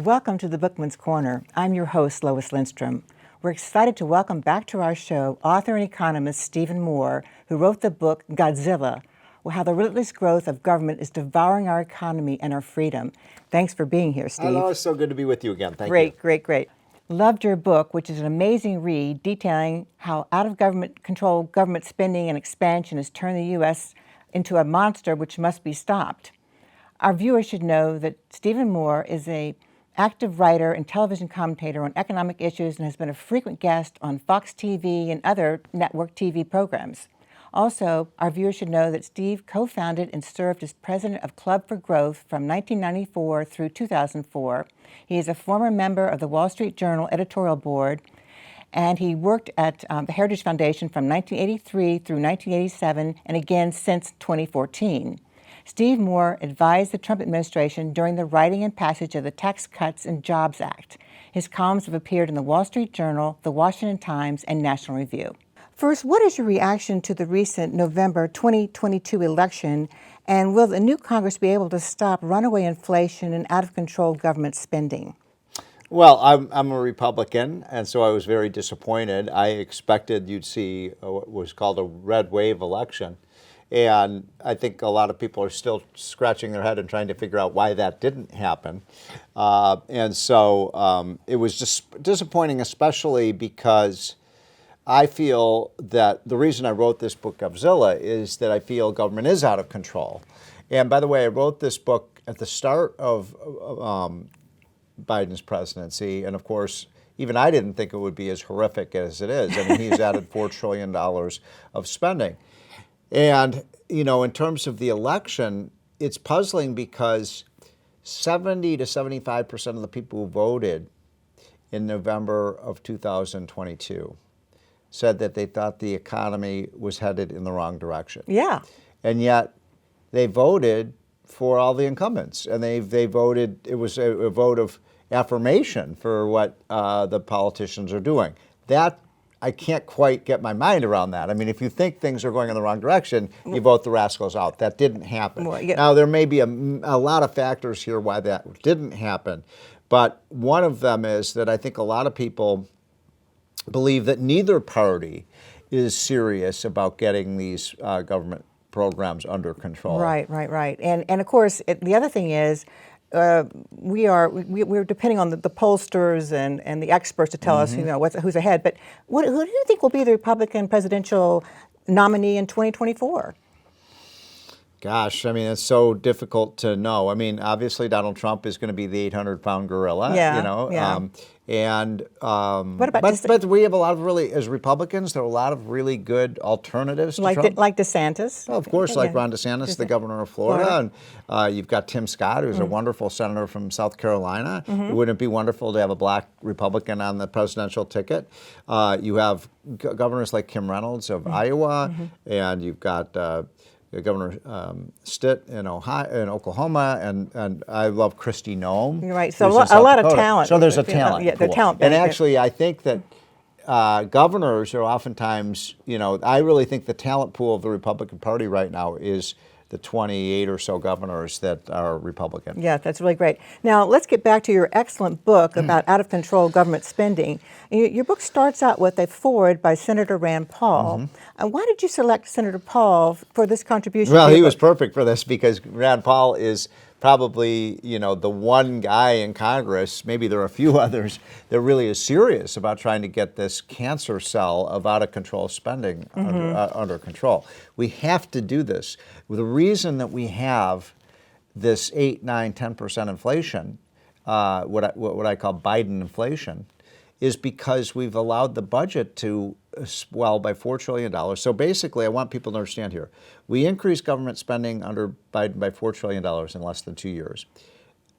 Welcome to the Bookman's Corner. I'm your host, Lois Lindstrom. We're excited to welcome back to our show author and economist Stephen Moore, who wrote the book Govzilla, How the Relentless Growth of Government is Devouring Our Economy and Our Freedom. Thanks for being here, Steve. Hello, it's so good to be with you again. Thank you. Great. Loved your book, which is an amazing read detailing how out of government control government spending and expansion has turned the U.S. into a monster which must be stopped. Our viewers should know that Stephen Moore is an active writer and television commentator on economic issues and has been a frequent guest on Fox TV and other network TV programs. Also, our viewers should know that Steve co-founded and served as president of Club for Growth from 1994 through 2004. He is a former member of the Wall Street Journal editorial board, and he worked at the Heritage Foundation from 1983 through 1987 and again since 2014. Steve Moore advised the Trump administration during the writing and passage of the Tax Cuts and Jobs Act. His columns have appeared in the Wall Street Journal, the Washington Times, and National Review. First, what is your reaction to the recent November 2022 election, and will the new Congress be able to stop runaway inflation and out-of-control government spending? Well, I'm a Republican, and so I was very disappointed. I expected you'd see what was called a red wave election. And I think a lot of people are still scratching their head and trying to figure out why that didn't happen. And so it was just disappointing, especially because I feel that the reason I wrote this book, Govzilla, is that I feel government is out of control. And by the way, I wrote this book at the start of Biden's presidency. And of course, even I didn't think it would be as horrific as it is. I mean, he's added $4 trillion of spending. And, you know, in terms of the election, it's puzzling because 70 to 75% of the people who voted in November of 2022 said that they thought the economy was headed in the wrong direction. Yeah. And yet they voted for all the incumbents. And they voted, it was a vote of affirmation for what the politicians are doing. That I can't quite get my mind around that. I mean, if you think things are going in the wrong direction, you vote the rascals out. That didn't happen. Well, yeah. Now, there may be a lot of factors here why that didn't happen, but one of them is that I think a lot of people believe that neither party is serious about getting these government programs under control. Right. And of course, the other thing is, we're depending on the pollsters and the experts to tell us, you know, who's ahead. But who do you think will be the Republican presidential nominee in 2024? Gosh, I mean, it's so difficult to know. I mean, obviously Donald Trump is going to be the 800-pound gorilla, Yeah, you know. yeah. What about but we have a lot of really, as Republicans, there are a lot of really good alternatives to Trump. Like DeSantis? Well, of course, like Ron DeSantis, the governor of Florida. And you've got Tim Scott, who's a wonderful senator from South Carolina. Wouldn't it be wonderful to have a black Republican on the presidential ticket? You have governors like Kim Reynolds of Iowa, and you've got Governor Stitt in Oklahoma, and I love Kristi Noem. Right, so a lot of talent. So there's a talent. Yeah, the talent. And actually, I think that governors are oftentimes, you know, I really think the talent pool of the Republican Party right now is the 28 or so governors that are Republican. Yeah, that's really great. Now, let's get back to your excellent book about out-of-control government spending. Your book starts out with a foreword by Senator Rand Paul. Why did you select Senator Paul for this contribution? Well, he was perfect for this because Rand Paul is probably, you know, the one guy in Congress, maybe there are a few others, that really is serious about trying to get this cancer cell of out-of-control spending under control. We have to do this. The reason that we have this 8, 9, 10% inflation, what I call Biden inflation, is because we've allowed the budget to swell by $4 trillion. So basically, I want people to understand here, we increased government spending under Biden by $4 trillion in less than 2 years.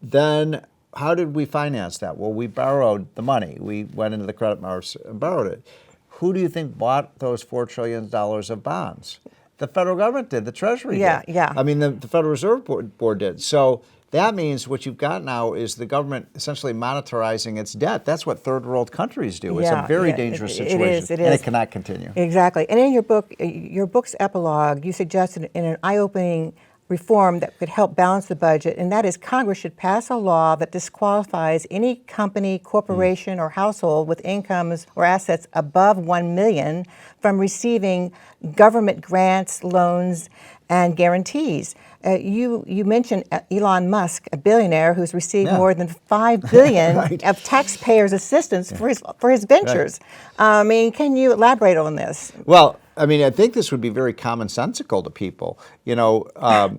Then how did we finance that? Well, we borrowed the money. We went into the credit markets and borrowed it. Who do you think bought those $4 trillion of bonds? The federal government did, the Treasury did. Yeah. I mean, the Federal Reserve Board did. So that means what you've got now is the government essentially monetarizing its debt. That's what third world countries do. It's a very dangerous situation. It is. And it cannot continue. Exactly. And in your book's epilogue, you suggested in an eye-opening reform that could help balance the budget, and that is Congress should pass a law that disqualifies any company, corporation, or household with incomes or assets above $1 million from receiving government grants, loans, and guarantees. You mentioned Elon Musk, a billionaire who's received more than $5 billion Right. of taxpayers' assistance for his ventures. I mean, can you elaborate on this? Well, I mean, I think this would be very commonsensical to people. You know,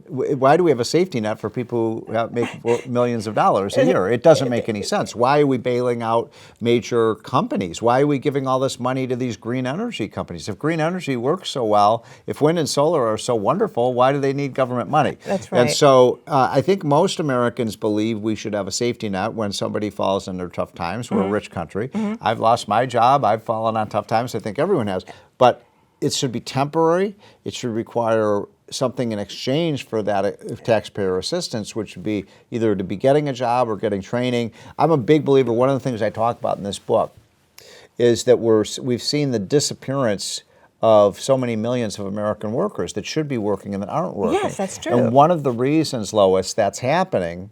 why do we have a safety net for people who make millions of dollars a year? It doesn't make any sense. Why are we bailing out major companies? Why are we giving all this money to these green energy companies? If green energy works so well, if wind and solar are so wonderful, why do they need government money? That's right. And so I think most Americans believe we should have a safety net when somebody falls under tough times. We're a rich country. I've lost my job. I've fallen on tough times. I think everyone has. But it should be temporary. It should require something in exchange for that taxpayer assistance, which would be either to be getting a job or getting training. I'm a big believer. One of the things I talk about in this book is that we've seen the disappearance of so many millions of American workers that should be working and that aren't working. Yes, that's true. And one of the reasons, Lois, that's happening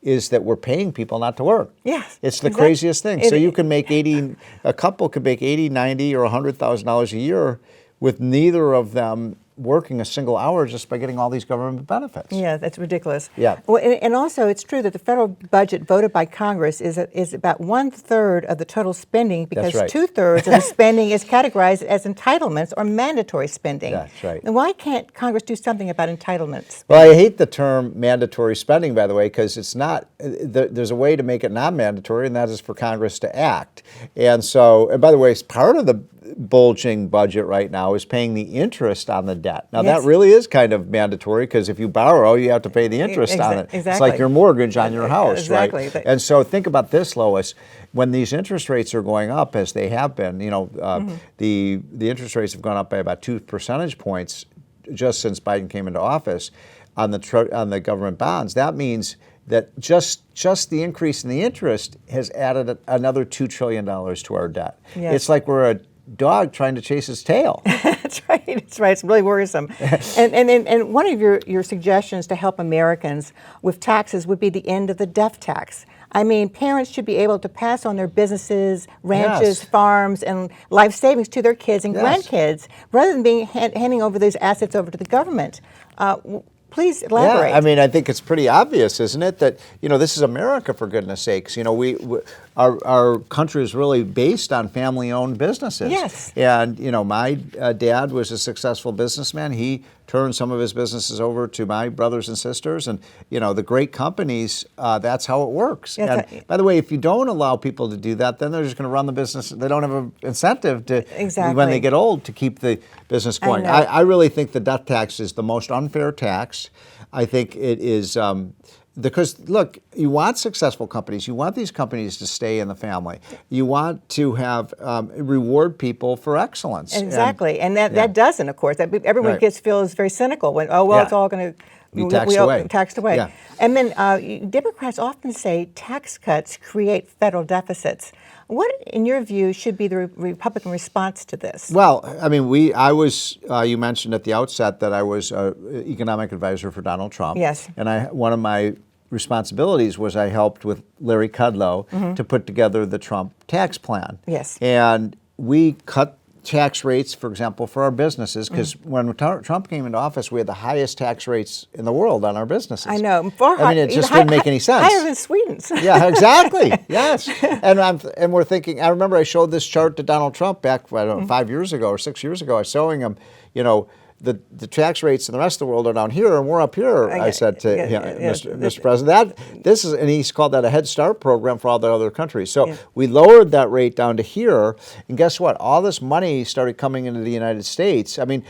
is that we're paying people not to work. Yes. It's the craziest thing. So you can make a couple could make $80,000, $90,000, or $100,000 a year with neither of them working a single hour just by getting all these government benefits. Yeah, that's ridiculous. Yeah. Well, and also it's true that the federal budget voted by Congress is about 1/3 of the total spending, because That's right. 2/3 of the spending is categorized as entitlements or mandatory spending. That's right. And why can't Congress do something about entitlements? Well, I hate the term mandatory spending, by the way, because it's not. There's a way to make it non-mandatory, and that is for Congress to act. And so, and by the way, part of the bulging budget right now is paying the interest on the debt. Now, Yes. that really is kind of mandatory, because if you borrow, you have to pay the interest on it. Exactly. It's like your mortgage on your house, Exactly. right? And so think about this, Lois. When these interest rates are going up, as they have been, you know, the interest rates have gone up by about 2 percentage points just since Biden came into office on the government bonds. That means that just the increase in the interest has added another $2 trillion to our debt. Yes. It's like we're a dog trying to chase its tail. That's right. That's right. It's really worrisome. And one of your suggestions to help Americans with taxes would be the end of the death tax. I mean, parents should be able to pass on their businesses, ranches, Yes. farms, and life savings to their kids and Yes. grandkids, rather than handing over those assets over to the government. Please elaborate. Yeah, I mean, I think it's pretty obvious, isn't it, that, you know, this is America, for goodness sakes. You know, our country is really based on family-owned businesses. Yes. And, you know, my dad was a successful businessman. He turned some of his businesses over to my brothers and sisters. And, you know, the great companies, that's how it works. Yes, And by the way, if you don't allow people to do that, then they're just going to run the business. They don't have an incentive to, Exactly. when they get old, to keep the business going. know. I really think the death tax is the most unfair tax. I think it is because, look, you want successful companies. You want these companies to stay in the family. You want to have reward people for excellence. Exactly, and that doesn't, of course. Everyone Right. feels very cynical when, oh, well, Yeah. it's all going to Be taxed away. Yeah. And then Democrats often say tax cuts create federal deficits. What, in your view, should be the Republican response to this? Well, I mean, you mentioned at the outset that I was an economic advisor for Donald Trump. Yes. And one of my responsibilities was I helped with Larry Kudlow to put together the Trump tax plan. Yes. And we cut tax rates, for example, for our businesses, because when Trump came into office, we had the highest tax rates in the world on our businesses. I know. I mean, it just didn't make any sense. Higher than Sweden's. Yeah, exactly. Yes, and we're thinking. I remember I showed this chart to Donald Trump back, I don't know, 5 years ago or 6 years ago. I was showing him, you know, the tax rates in the rest of the world are down here, and we're up here. I said to him, Mr. President, and he's called that a Head Start program for all the other countries. So we lowered that rate down to here, and guess what? All this money started coming into the United States. I mean,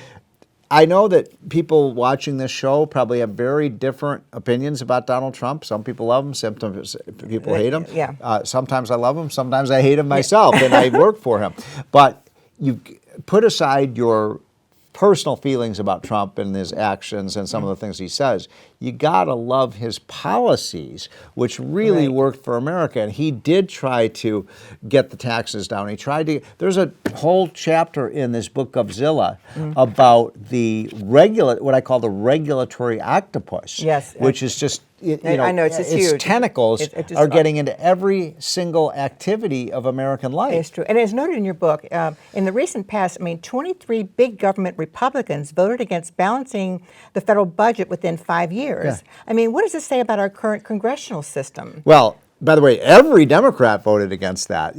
I know that people watching this show probably have very different opinions about Donald Trump. Some people love him, sometimes people hate him. Yeah. Sometimes I love him, sometimes I hate him myself, and I work for him. But you put aside your personal feelings about Trump and his actions and some of the things he says. you gotta love his policies, which really worked for America. And he did try to get the taxes down. He tried to. There's a whole chapter in this book Govzilla about what I call the regulatory octopus. Yes, which is just. I know, it's just its huge. tentacles It's are getting into every single activity of American life. It's true. And as noted in your book, in the recent past, 23 big government Republicans voted against balancing the federal budget within 5 years. Yeah. What does this say about our current congressional system? Well, by the way, every Democrat voted against that.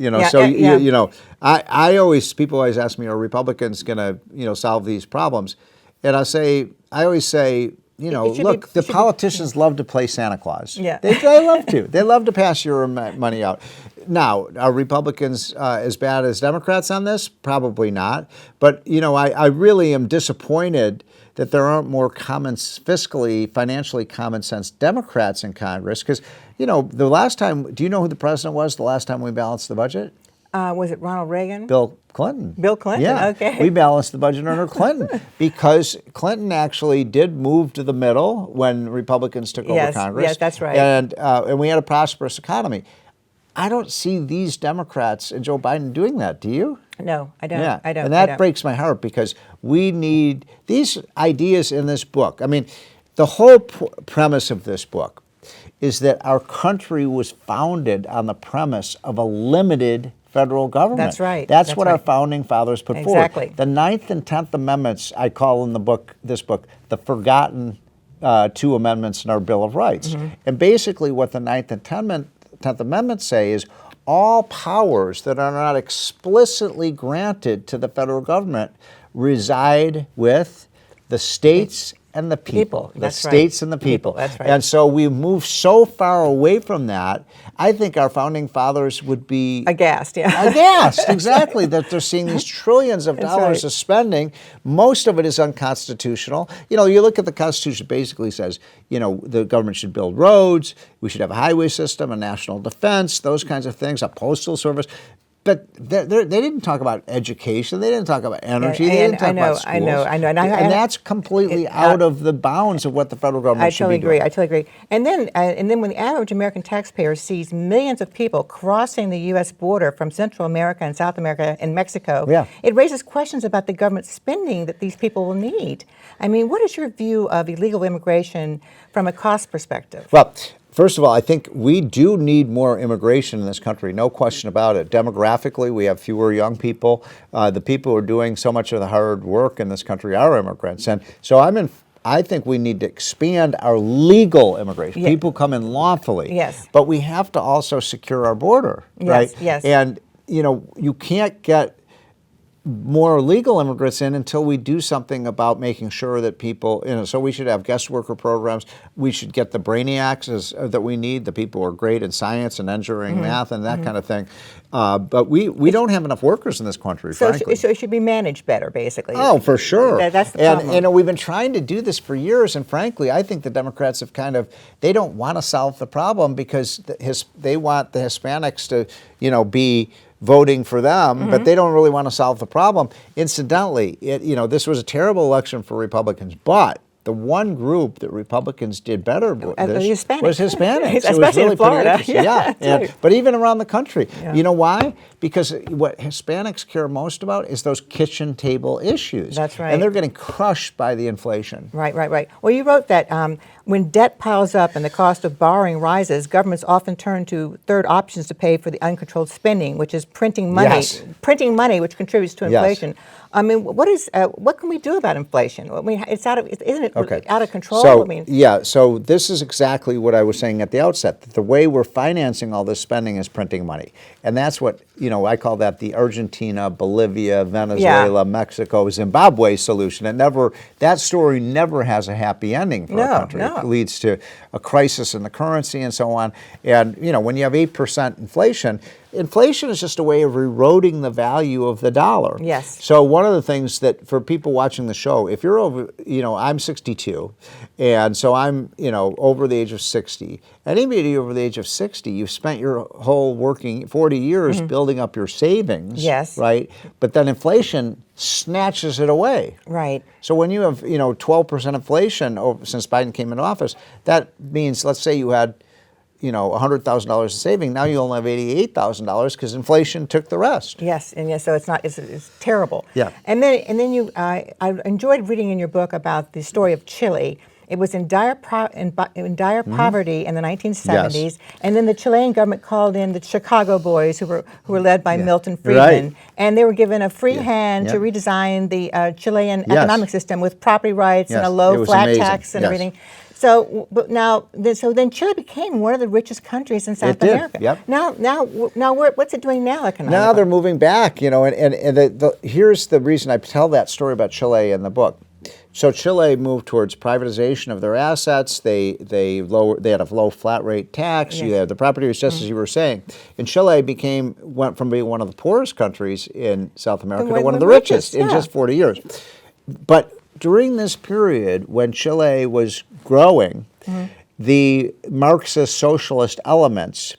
I always, people always ask me, are Republicans going to, solve these problems? And I always say, look, the politicians love to play Santa Claus. Yeah. They love to. They love to pass your money out. Now, are Republicans as bad as Democrats on this? Probably not. But, I really am disappointed that there aren't more fiscally, financially common sense Democrats in Congress. Because, the last time, do you know who the president was the last time we balanced the budget? Was it Ronald Reagan? Bill Clinton. Bill Clinton, yeah. Okay. We balanced the budget under Clinton because Clinton actually did move to the middle when Republicans took over Congress. Yes, that's right. And we had a prosperous economy. I don't see these Democrats and Joe Biden doing that. Do you? No, I don't. Yeah. I don't. And that breaks my heart because we need these ideas in this book. The whole premise of this book is that our country was founded on the premise of a limited federal government. That's right. That's what our founding fathers put forward. Exactly. The 9th and 10th Amendments, I call in this book, the forgotten 2 amendments in our Bill of Rights. And basically what the 9th and 10th Amendments say is all powers that are not explicitly granted to the federal government reside with the states and the people. The states and the people. That's right. And so we move so far away from that, I think our founding fathers would be aghast, aghast, exactly, that they're seeing these trillions of dollars of spending. Most of it is unconstitutional. You look at the Constitution, it basically says, the government should build roads, we should have a highway system, a national defense, those kinds of things, a postal service. But they didn't talk about education. They didn't talk about energy. They didn't talk about schools. I know. And that's completely out of the bounds of what the federal government should be doing. I totally agree. And then when the average American taxpayer sees millions of people crossing the U.S. border from Central America and South America and Mexico, it raises questions about the government spending that these people will need. What is your view of illegal immigration from a cost perspective? Well, first of all, I think we do need more immigration in this country, no question about it. Demographically, we have fewer young people. The people who are doing so much of the hard work in this country are immigrants. And so I think we need to expand our legal immigration. People come in lawfully. Yes. But we have to also secure our border, right? Yes. And, you can't get more legal immigrants in until we do something about making sure that people, so we should have guest worker programs. We should get the brainiacs that we need, the people who are great in science and engineering, math, and that kind of thing. But we don't have enough workers in this country, frankly. So it should be managed better, basically. Oh, for sure. That's the problem. And we've been trying to do this for years, and frankly, I think the Democrats have they don't want to solve the problem because they want the Hispanics to, be voting for them, but they don't really want to solve the problem. Incidentally, this was a terrible election for Republicans, but the one group that Republicans did better with was Hispanics. Especially in Florida. But even around the country. You know why? Because what Hispanics care most about is those kitchen table issues. That's right. And they're getting crushed by the inflation. Right. Well, you wrote that when debt piles up and the cost of borrowing rises, governments often turn to third options to pay for the uncontrolled spending, which is printing money. Yes. Printing money, which contributes to inflation. Yes. What can we do about inflation? It's isn't it out of control? So this is exactly what I was saying at the outset. That the way we're financing all this spending is printing money, and that's what I call that the Argentina, Bolivia, Venezuela, Mexico, Zimbabwe solution. That story never has a happy ending for our country. No. It leads to a crisis in the currency and so on. And when you have 8% inflation, inflation is just a way of eroding the value of the dollar. Yes. So one of the things that for people watching the show, if you're over, I'm 62, and so I'm, over the age of 60. Anybody over the age of 60, you've spent your whole working 40 years building up your savings. Yes. Right? But then inflation snatches it away. Right. So when you have, 12% inflation since Biden came into office, that means, let's say you had, $100,000 of saving. Now you only have $88,000 because inflation took the rest. Yes, and yes, so it's terrible. Yeah. And then you, I enjoyed reading in your book about the story of Chile. It was in dire poverty in the 1970s, Yes. and then the Chilean government called in the Chicago Boys, who were led by Milton Friedman, Right. and they were given a free hand Yeah. to redesign the Chilean Yes. economic system with property rights and Yes. a It low was flat amazing. tax and Yes. everything. So, then Chile became one of the richest countries in South It did, America. yep. Now, what's it doing now economically? Now they're moving back, and here's the reason I tell that story about Chile in the book. So Chile moved towards privatization of their assets. They had a low flat rate tax. Yes. You had the property rights, just as you were saying. And Chile went from being one of the poorest countries in South America to one of the richest in just 40 years. But during this period when Chile was growing, the Marxist socialist elements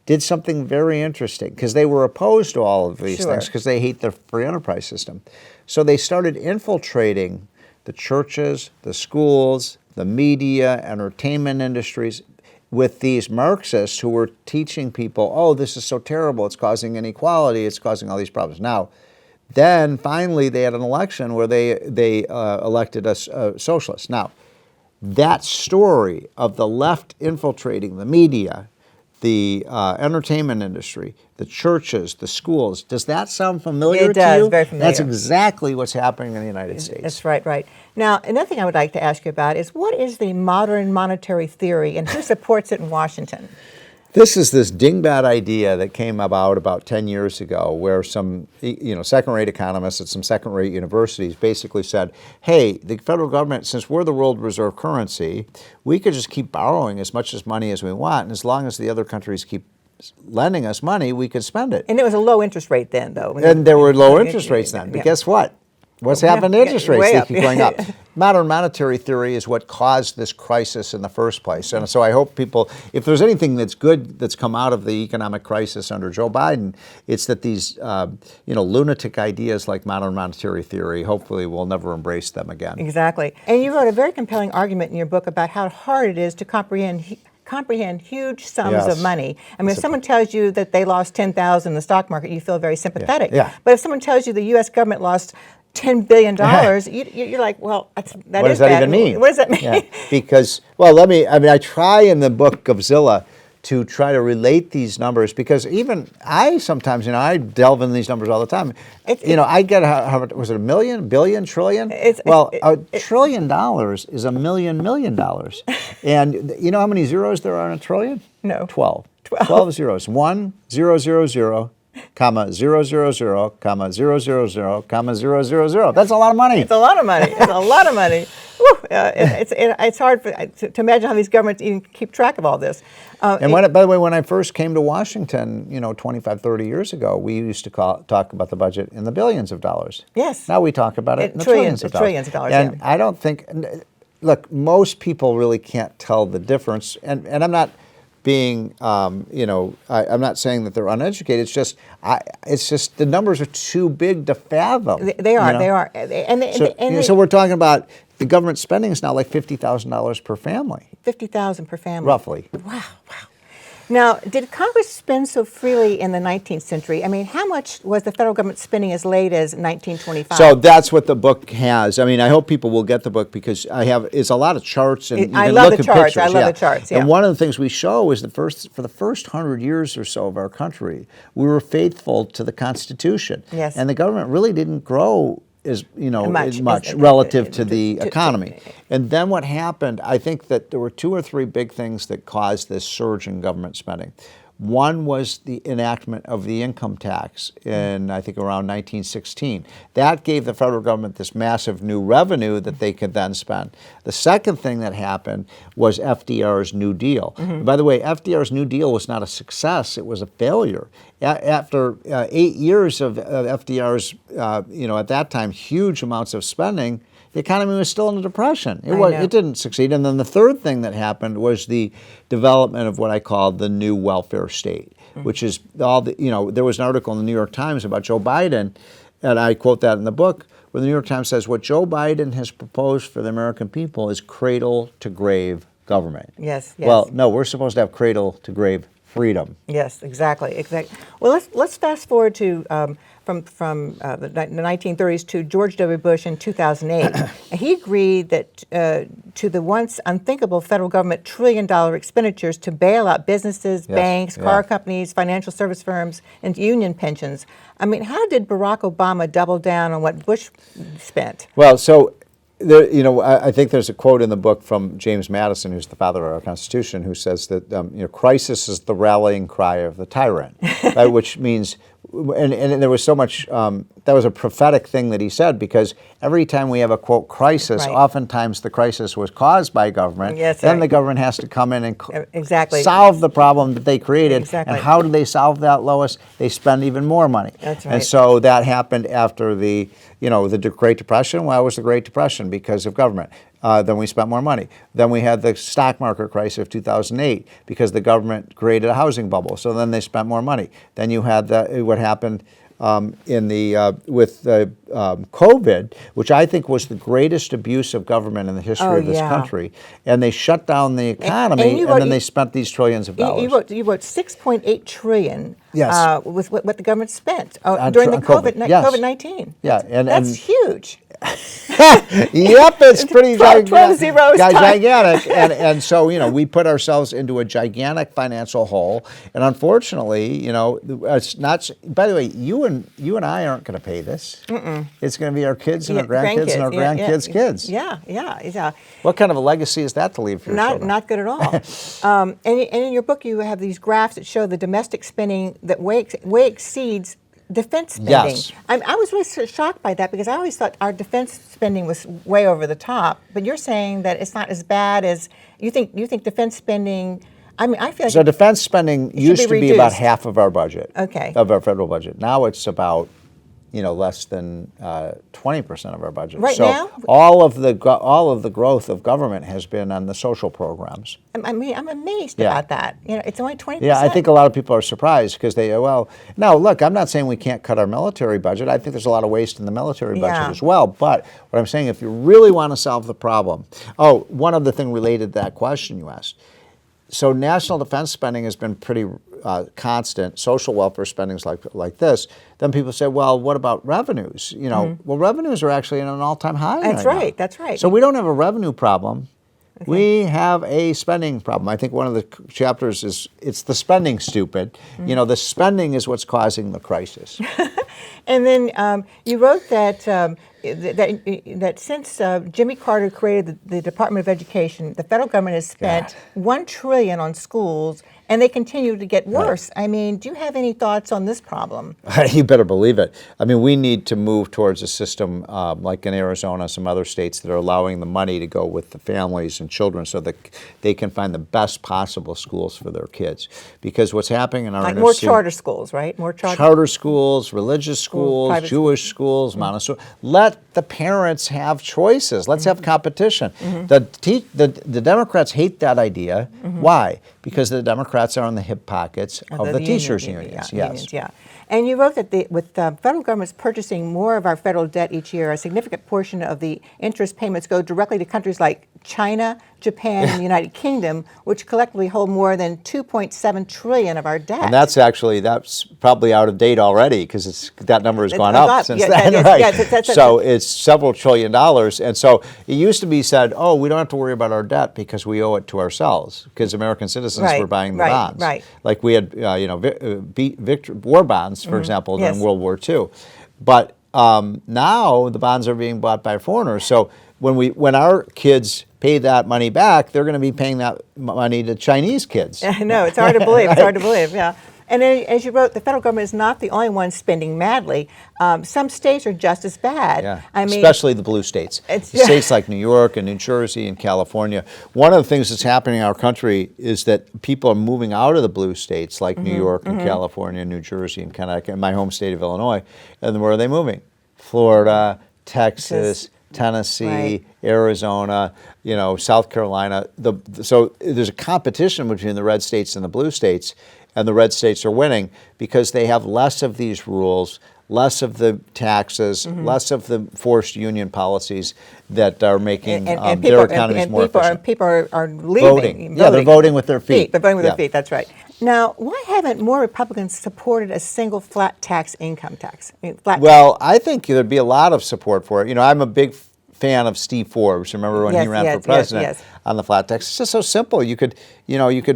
did something very interesting because they were opposed to all of these things because they hate the free enterprise system. So they started infiltrating the churches, the schools, the media, entertainment industries with these Marxists who were teaching people, oh, this is so terrible, it's causing inequality, it's causing all these problems. Now, then finally they had an election where they elected a socialist. Now, that story of the left infiltrating the media, the entertainment industry, the churches, the schools, does that sound familiar to you? It does, very familiar. That's exactly what's happening in the United States. That's right. Now, another thing I would like to ask you about is what is the modern monetary theory and who supports it in Washington? This is this dingbat idea that came about 10 years ago where some second-rate economists at some second-rate universities basically said, hey, the federal government, since we're the world reserve currency, we could just keep borrowing as much money as we want, and as long as the other countries keep lending us money, we could spend it. And it was a low interest rate then, though. And there were low interest rates then. But guess what? What's happened to interest rates? They keep going up. Modern monetary theory is what caused this crisis in the first place. And so I hope people, if there's anything that's good that's come out of the economic crisis under Joe Biden, it's that these lunatic ideas like modern monetary theory, hopefully we'll never embrace them again. Exactly. And you wrote a very compelling argument in your book about how hard it is to comprehend huge sums of money. I mean, if someone tells you that they lost 10,000 in the stock market, you feel very sympathetic. Yeah. But if someone tells you the U.S. government lost $10 billion, you're like, well, that what does that even mean? What does that mean? Yeah. Because, I try in the book Govzilla to try to relate these numbers because even I sometimes, I delve in these numbers all the time. I get, how much, was it a million, billion, trillion? $1 trillion is $1 million. And you know how many zeros there are in a trillion? No. 12. 12 zeros. 1, 0, 0, 0. Comma 0, 0, 0, comma 0, 0, 0, comma 0, 0, 0. That's a lot of money. It's a lot of money. It's a lot of money. Whew, it's hard to imagine how these governments even keep track of all this. And by the way, when I first came to Washington, 25, 30 years ago, we used to talk about the budget in the billions of dollars. Yes. Now we talk about it in the trillions of dollars. Trillions of dollars. And I don't think, look, most people really can't tell the difference. And I'm not being, I'm not saying that they're uneducated. It's just the numbers are too big to fathom. They are. So we're talking about the government spending is now like $50,000 per family. $50,000 per family. Roughly. Wow. Now, did Congress spend so freely in the 19th century? I mean, how much was the federal government spending as late as 1925? So that's what the book has. I mean, I hope people will get the book because it's a lot of charts and you can look at pictures. I love the charts. Yeah. And one of the things we show is for the first 100 years or so of our country, we were faithful to the Constitution. Yes. And the government really didn't grow as much relative to the economy. And then what happened, I think that there were 2 or 3 big things that caused this surge in government spending. One was the enactment of the income tax in, I think, around 1916. That gave the federal government this massive new revenue that they could then spend. The second thing that happened was FDR's New Deal. By the way, FDR's New Deal was not a success, it was a failure. After 8 years of FDR's, at that time, huge amounts of spending, the economy was still in a depression. It didn't succeed. And then the third thing that happened was the development of what I call the new welfare state, which is all the, there was an article in the New York Times about Joe Biden, and I quote that in the book, where the New York Times says, what Joe Biden has proposed for the American people is cradle to grave government. Yes, yes. Well, no, we're supposed to have cradle to grave freedom. Yes, exactly. Well, let's fast forward to from the 1930s to George W. Bush in 2008. He agreed that to the once unthinkable federal government $1 trillion expenditures to bail out businesses, banks, car companies, financial service firms, and union pensions. I mean, how did Barack Obama double down on what Bush spent? Well, so there, I think there's a quote in the book from James Madison, who's the father of our Constitution, who says that crisis is the rallying cry of the tyrant, right? Which means, and there was so much, that was a prophetic thing that he said, because every time we have a, quote, crisis, oftentimes the crisis was caused by government. Then the government has to come in and solve the problem that they created. And how do they solve that, Lois? They spend even more money. And so that happened after the Great Depression. Why was the Great Depression? Because of government. Then we spent more money. Then we had the stock market crisis of 2008 because the government created a housing bubble. So then they spent more money. Then you had what happened with COVID, which I think was the greatest abuse of government in the history of this country. And they shut down the economy, and then they spent these trillions of dollars. You wrote $6.8 trillion with what the government spent during the COVID-19. Yeah, that's huge. Yep, it's pretty 12 zeros gigantic. And so, we put ourselves into a gigantic financial hole. And unfortunately, it's not, by the way, you and I aren't going to pay this. It's going to be our kids and our grandkids and our grandkids' kids. Yeah. What kind of a legacy is that to leave for your children? Not good at all. And in your book, you have these graphs that show the domestic spending that way exceeds defense spending. Yes. I was really shocked by that, because I always thought our defense spending was way over the top. But you're saying that it's not as bad as you think. You think defense spending? I mean, I feel like so. Defense spending used to be about half of our budget. Of our federal budget. Now it's about less than 20% of our budget. Right now, all of the growth of government has been on the social programs. I mean, I'm amazed about that. It's only 20%. Yeah, I think a lot of people are surprised because now look, I'm not saying we can't cut our military budget. I think there's a lot of waste in the military budget as well. But what I'm saying, if you really want to solve the problem, one other thing related to that question you asked. So national defense spending has been pretty constant. Social welfare spending is like this. Then people say, well, what about revenues? Well, revenues are actually at an all-time high. That's right. So we don't have a revenue problem. We have a spending problem. I think one of the chapters is, it's the spending stupid. The spending is what's causing the crisis. And then you wrote that that since Jimmy Carter created the Department of Education, the federal government has spent $1 trillion on schools, and they continue to get worse. I mean, do you have any thoughts on this problem? You better believe it. I mean, we need to move towards a system like in Arizona, some other states that are allowing the money to go with the families and children so that they can find the best possible schools for their kids. Because what's happening in our more charter schools, right? More charter schools, religious schools, Jewish schools, Montessori. Let the parents have choices. Let's have competition. The Democrats hate that idea. Why? Because the Democrats are in the hip pockets of the teachers' unions. Yes. And you wrote that with the federal government's purchasing more of our federal debt each year, a significant portion of the interest payments go directly to countries like China, Japan, and the United Kingdom, which collectively hold more than $2.7 trillion of our debt. And that's probably out of date already, because that number has gone up since then. So it's several $1 trillion. And so it used to be said, we don't have to worry about our debt because we owe it to ourselves, because American citizens were buying the bonds. Like we had, war bonds, for example, during World War II. But now the bonds are being bought by foreigners. So when our kids pay that money back, they're going to be paying that money to Chinese kids. I know, it's hard to believe. It's hard to believe, yeah. And as you wrote, the federal government is not the only one spending madly. Some states are just as bad. Yeah, I mean, especially the blue states. States like New York and New Jersey and California. One of the things that's happening in our country is that people are moving out of the blue states like New York and California, New Jersey and Connecticut, and my home state of Illinois. And where are they moving? Florida, Texas, Tennessee, right. Arizona, South Carolina. So there's a competition between the red states and the blue states, and the red states are winning because they have less of these rules, less of the taxes, less of the forced union policies that are making their economies more efficient. People are leaving. Voting. Yeah, they're voting with their feet. They're voting with their feet, that's right. Now, why haven't more Republicans supported a single flat tax income tax? I think there'd be a lot of support for it. I'm a big fan of Steve Forbes. Remember when he ran for president on the flat tax? It's just so simple. You could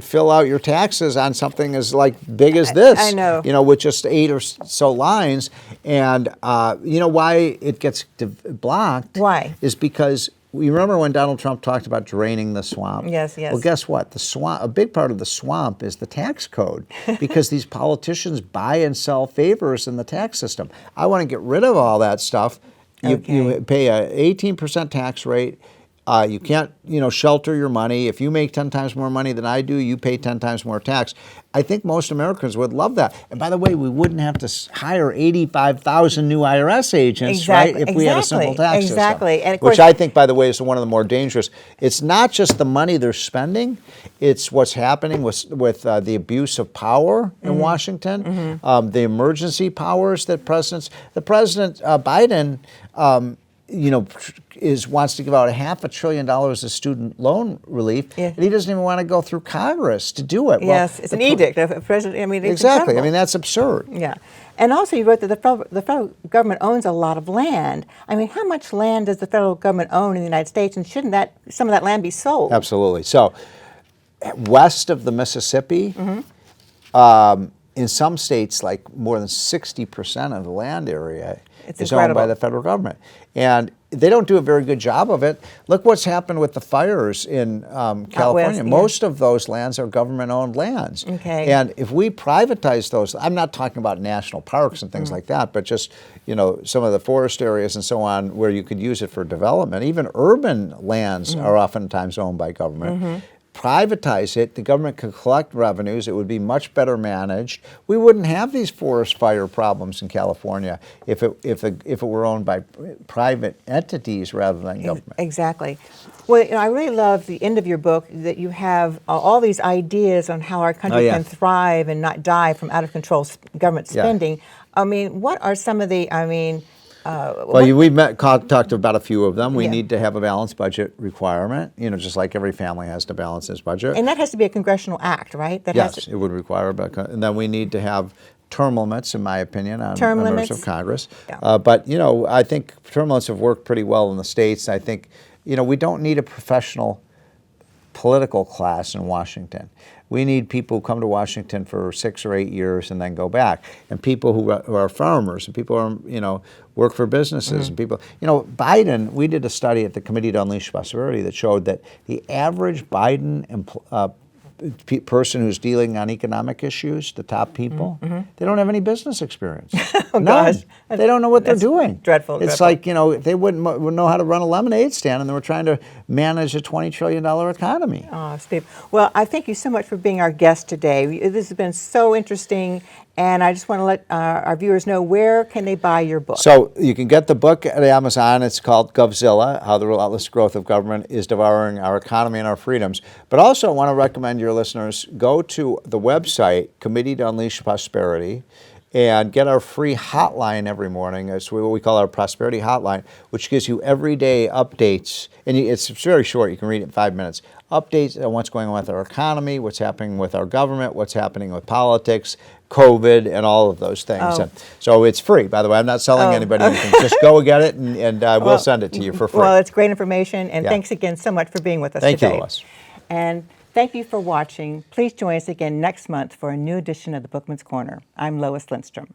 fill out your taxes on something as big as this. I know. With just 8 or so lines. And why it gets blocked? Why? Is because you remember when Donald Trump talked about draining the swamp? Yes. Well, guess what? The swamp, a big part of the swamp is the tax code because these politicians buy and sell favors in the tax system. I want to get rid of all that stuff. You pay a 18% tax rate. You can't, shelter your money. If you make 10 times more money than I do, you pay 10 times more tax. I think most Americans would love that. And by the way, we wouldn't have to hire 85,000 new IRS agents, right, if we had a simple tax system. And of course, which I think, by the way, is one of the more dangerous. It's not just the money they're spending. It's what's happening with the abuse of power in Washington, the emergency powers that President Biden wants to give out $500 billion of student loan relief, and he doesn't even want to go through Congress to do it. Yes, it's an edict. President. I mean, it's exactly. incredible. I mean, that's absurd. Yeah, and also you wrote that the federal government owns a lot of land. I mean, how much land does the federal government own in the United States, and shouldn't some of that land be sold? Absolutely. So, west of the Mississippi. In some states, more than 60% of the land area is owned by the federal government. And they don't do a very good job of it. Look what's happened with the fires in California. Most of those lands are government-owned lands. Okay. And if we privatize those, I'm not talking about national parks and things like that, but just some of the forest areas and so on where you could use it for development. Even urban lands are oftentimes owned by government. Privatize it, the government could collect revenues, it would be much better managed. We wouldn't have these forest fire problems in California if it were owned by private entities rather than government. Exactly. Well, I really love the end of your book that you have all these ideas on how our country can thrive and not die from out of control government spending. I mean, what are some of the, we've talked about a few of them. We need to have a balanced budget requirement, just like every family has to balance its budget. And that has to be a congressional act, right? Yes, it would require, and then we need to have term limits, in my opinion, on members of Congress. Yeah. But, I think term limits have worked pretty well in the states. I think, we don't need a professional political class in Washington. We need people who come to Washington for 6 or 8 years and then go back, and people who are farmers, and people who are, work for businesses, and people. Biden. We did a study at the Committee to Unleash Prosperity that showed that the average Biden person who's dealing on economic issues, the top people, they don't have any business experience. Oh, gosh. They don't know what they're doing. Dreadful. It's like, they wouldn't know how to run a lemonade stand, and they were trying to manage a $20 trillion economy. Oh, Steve. Well, I thank you so much for being our guest today. This has been so interesting, and I just want to let our viewers know, where can they buy your book? So you can get the book at Amazon. It's called Govzilla, How the Relentless Growth of Government is Devouring Our Economy and Our Freedoms. But also I want to recommend your listeners go to the website, Committee to Unleash Prosperity, and get our free hotline every morning. It's what we call our Prosperity Hotline, which gives you everyday updates. And it's very short. You can read it in 5 minutes. Updates on what's going on with our economy, what's happening with our government, what's happening with politics, COVID, and all of those things. And so it's free, by the way. I'm not selling anybody anything. Just go get it, and we'll send it to you for free. Well, it's great information, and thanks again so much for being with us today. Thank you, Lois. And thank you for watching. Please join us again next month for a new edition of the Bookman's Corner. I'm Lois Lindstrom.